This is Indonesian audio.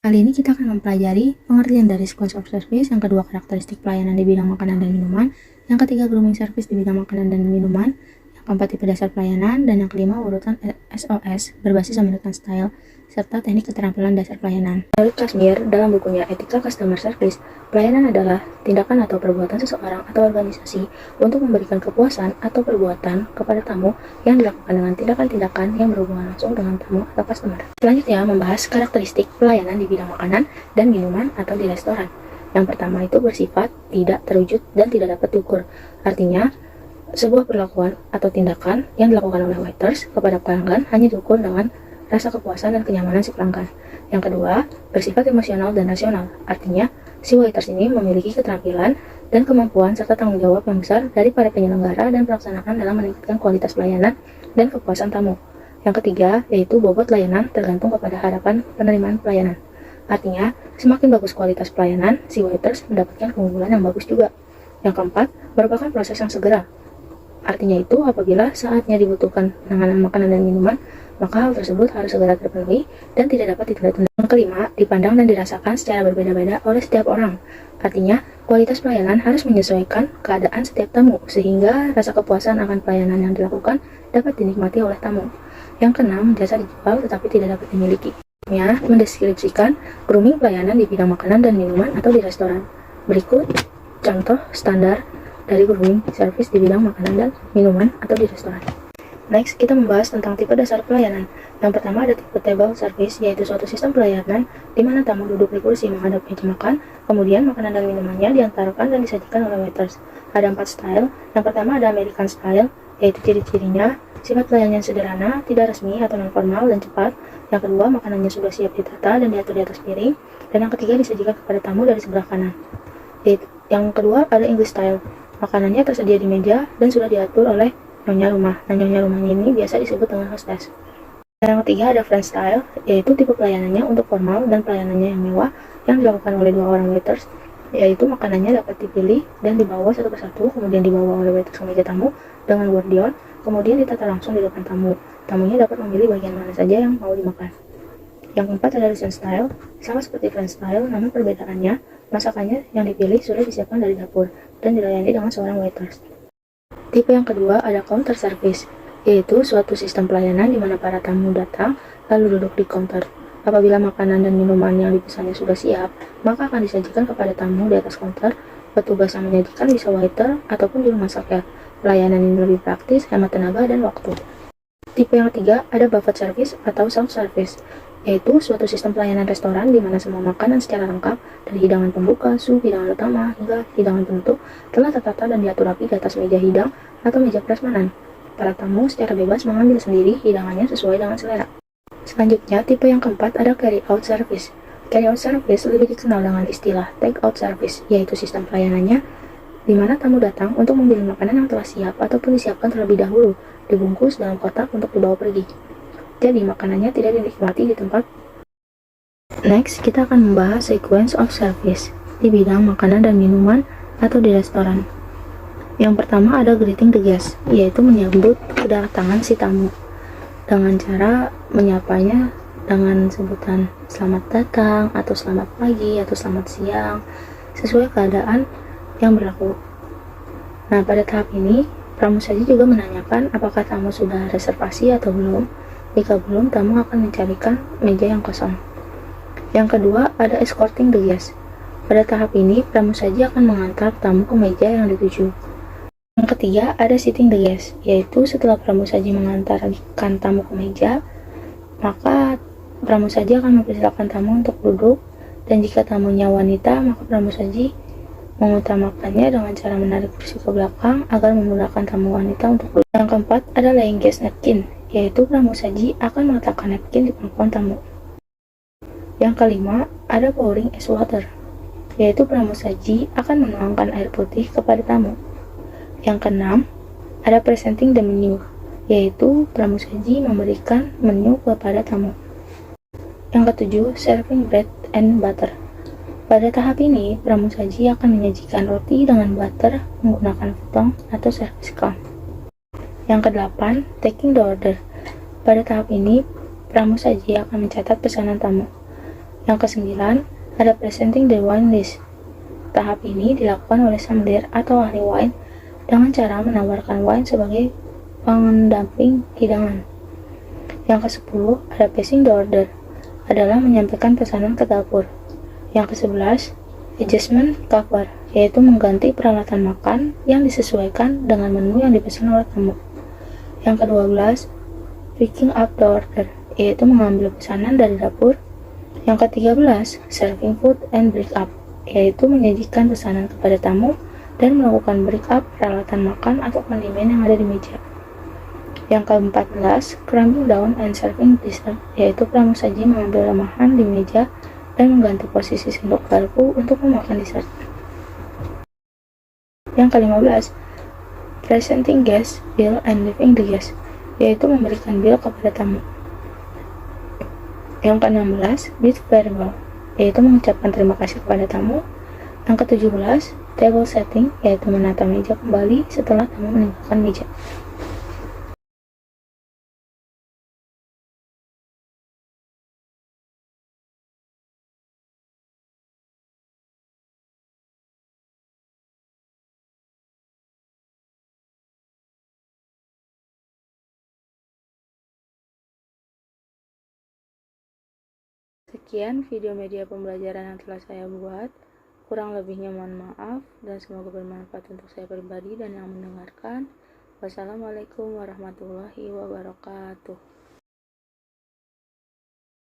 Kali ini kita akan mempelajari pengertian dari sequence of service, yang kedua karakteristik pelayanan di bidang makanan dan minuman, yang ketiga grooming service di bidang makanan dan minuman, yang keempat tipe dasar pelayanan, dan yang kelima urutan SOS berbasis American Style, serta teknik keterampilan dasar pelayanan. Menurut Kashmir, dalam bukunya Ethical Customer Service, pelayanan adalah tindakan atau perbuatan seseorang atau organisasi untuk memberikan kepuasan atau perbuatan kepada tamu yang dilakukan dengan tindakan-tindakan yang berhubungan langsung dengan tamu atau customer. Selanjutnya membahas karakteristik pelayanan di bidang makanan dan minuman atau di restoran. Yang pertama itu bersifat tidak terwujud dan tidak dapat diukur. Artinya, sebuah perlakuan atau tindakan yang dilakukan oleh waiters kepada pelanggan hanya diukur dengan rasa kepuasan dan kenyamanan si pelanggan. Yang kedua, bersifat emosional dan rasional. Artinya, si waiters ini memiliki keterampilan dan kemampuan serta tanggung jawab yang besar dari para penyelenggara dan pelaksanaan dalam meningkatkan kualitas pelayanan dan kepuasan tamu. Yang ketiga, yaitu bobot layanan tergantung kepada harapan penerimaan pelayanan. Artinya, semakin bagus kualitas pelayanan, si waiters mendapatkan keunggulan yang bagus juga. Yang keempat, merupakan proses yang segera. Artinya itu, apabila saatnya dibutuhkan penanganan makanan dan minuman, maka hal tersebut harus segera terpenuhi dan tidak dapat ditunda-tunda. Yang kelima, dipandang dan dirasakan secara berbeda-beda oleh setiap orang. Artinya, kualitas pelayanan harus menyesuaikan keadaan setiap tamu, sehingga rasa kepuasan akan pelayanan yang dilakukan dapat dinikmati oleh tamu. Yang keenam, jasa dijual tetapi tidak dapat dimiliki. Mendeskripsikan grooming pelayanan di bidang makanan dan minuman atau di restoran. Berikut contoh standar dari grooming service di bidang makanan dan minuman atau di restoran. Next, kita membahas tentang tipe dasar pelayanan. Yang pertama ada tipe table service, yaitu suatu sistem pelayanan di mana tamu duduk di kursi menghadap meja makan, kemudian makanan dan minumannya diantarkan dan disajikan oleh waiters. Ada 4 style. Yang pertama ada American Style, yaitu ciri-cirinya sifat pelayanan sederhana, tidak resmi atau non-formal dan cepat. Yang kedua, makanannya sudah siap ditata dan diatur di atas piring. Dan yang ketiga, disajikan kepada tamu dari sebelah kanan. Yang kedua ada English Style. Makanannya tersedia di meja dan sudah diatur oleh nyonya rumah. Dan nyonya rumahnya ini biasa disebut dengan hostess. Dan yang ketiga ada French Style, yaitu tipe pelayanannya untuk formal dan pelayanannya yang mewah yang dilakukan oleh 2 orang waiters, yaitu makanannya dapat dipilih dan dibawa satu persatu, kemudian dibawa oleh waiters ke meja tamu dengan guardian, kemudian ditata langsung di depan tamu. Tamunya dapat memilih bagian mana saja yang mau dimakan. Yang keempat ada Russian Style, sama seperti French Style, namun perbedaannya masakannya yang dipilih sudah disiapkan dari dapur dan dilayani dengan seorang waiters. Tipe yang kedua ada counter service, yaitu suatu sistem pelayanan di mana para tamu datang lalu duduk di counter. Apabila makanan dan minuman yang dipesannya sudah siap, maka akan disajikan kepada tamu di atas counter. Petugas yang menyajikan bisa waiter ataupun juru masaknya. Pelayanan ini lebih praktis, hemat tenaga dan waktu. Tipe yang ketiga ada buffet service atau self service, yaitu suatu sistem pelayanan restoran di mana semua makanan secara lengkap dari hidangan pembuka, sup, hidangan utama, hingga hidangan penutup telah tertata dan diatur rapi di atas meja hidang atau meja prasmanan. Para tamu secara bebas mengambil sendiri hidangannya sesuai dengan selera. Selanjutnya, tipe yang keempat ada carry out service. Carry out service lebih dikenal dengan istilah take out service, yaitu sistem pelayanannya di mana tamu datang untuk membeli makanan yang telah siap ataupun disiapkan terlebih dahulu, dibungkus dalam kotak untuk dibawa pergi. Jadi makanannya tidak dinikmati di tempat. Next, kita akan membahas sequence of service di bidang makanan dan minuman atau di restoran. Yang pertama ada greeting the guest, yaitu menyambut kedatangan si tamu dengan cara menyapanya dengan sebutan selamat datang atau selamat pagi atau selamat siang sesuai keadaan yang berlaku. Nah, pada tahap ini pramusaji juga menanyakan apakah tamu sudah reservasi atau belum. Jika belum, tamu akan mencarikan meja yang kosong. Yang kedua ada escorting the guest. Pada tahap ini pramusaji akan mengantar tamu ke meja yang dituju. Yang ketiga ada sitting the guest, yaitu setelah pramusaji mengantarkan tamu ke meja, maka pramusaji akan mempersilakan tamu untuk duduk, dan jika tamunya wanita, maka pramusaji mengutamakannya dengan cara menarik kursi ke belakang agar memudahkan tamu wanita untuk duduk. Yang keempat ada laying guest napkin, yaitu pramusaji akan meletakkan napkin di pangkuan tamu. Yang kelima ada pouring ice water, yaitu pramusaji akan menuangkan air putih kepada tamu. Yang keenam ada presenting the menu, yaitu pramusaji memberikan menu kepada tamu. Yang ketujuh serving bread and butter. Pada tahap ini, pramusaji akan menyajikan roti dengan butter menggunakan potong atau service count. Yang kedelapan, taking the order. Pada tahap ini, pramusaji akan mencatat pesanan tamu. Yang kesembilan, ada presenting the wine list. Tahap ini dilakukan oleh sommelier atau ahli wine dengan cara menawarkan wine sebagai pendamping hidangan. Yang ke-10, ada passing the order, adalah menyampaikan pesanan ke dapur. Yang ke-11, adjustment cover, yaitu mengganti peralatan makan yang disesuaikan dengan menu yang dipesan oleh tamu. Yang ke-12, picking up the order, yaitu mengambil pesanan dari dapur. Yang ke-13, serving food and break up, yaitu menyajikan pesanan kepada tamu dan melakukan break up peralatan makan atau kondimen yang ada di meja. Yang ke-14, cramming down and serving dessert, yaitu pramusaji mengambil remahan di meja dan mengganti posisi sendok garpu untuk memakan dessert. Yang ke-15, presenting guest bill and leaving the guest, yaitu memberikan bill kepada tamu. Yang ke-16, bid farewell, yaitu mengucapkan terima kasih kepada tamu. Yang ke-17, table setting, yaitu menata meja kembali setelah tamu meninggalkan meja. Sekian video media pembelajaran yang telah saya buat. Kurang lebihnya mohon maaf dan semoga bermanfaat untuk saya pribadi dan yang mendengarkan. Wassalamualaikum warahmatullahi wabarakatuh.